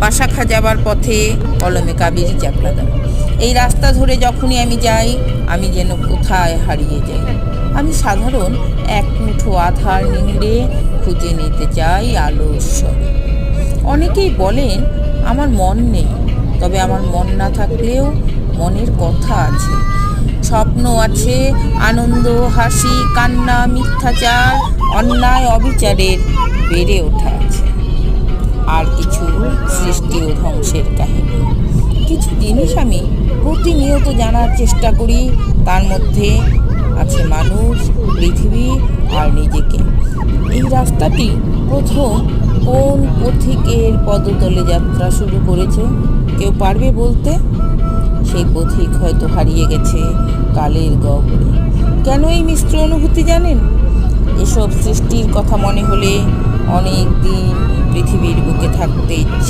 পাশাখা যাবার পথে কলমে কাবেরী চাপড়া দাও। এই রাস্তা ধরে যখনই আমি যাই, আমি যেন কোথায় হারিয়ে যাই। আমি সাধারণ এক মুঠো আধার নিংড়ে খুঁজে নিতে চাই আলোর স্বরে। অনেকেই বলেন আমার মন নেই, তবে আমার মন না থাকলেও মনের কথা আছে, স্বপ্ন আছে, আনন্দ, হাসি, কান্না, মিথ্যাচার, অন্যায়, অবিচারের বেড়ে ওঠা আছে, আর কিছু সৃষ্টি ও ধ্বংসের কাহিনী। কিছু জিনিস আমি প্রতিনিয়ত জানার চেষ্টা করি, তার মধ্যে আছে মানুষ, পৃথিবী আর নিজেকে। এই রাস্তাটি প্রথম কোন পথিকের পদতলে যাত্রা শুরু করেছে? কেউ পারবে বলতে? সেই পথিক হয়তো হারিয়ে গেছে কালের গহ্বরে। কেন এই মিশ্র অনুভূতি জানেন? এসব সৃষ্টির কথা মনে হলে অনেক দিন পৃথিবীর বুকে থাকতে ইচ্ছে